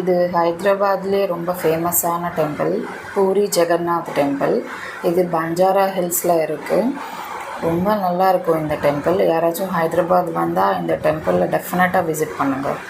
இது ஹைதராபாத்லேயே ரொம்ப ஃபேமஸான டெம்பிள், பூரி ஜெகநாத் டெம்பிள். இது பஞ்சாரா ஹில்ஸில் இருக்குது. ரொம்ப நல்லாயிருக்கும் இந்த டெம்பிள். யாராச்சும் ஹைதராபாத் வந்தால் இந்த டெம்பிளில் டெஃபினட்டாக விசிட் பண்ணுங்கள்.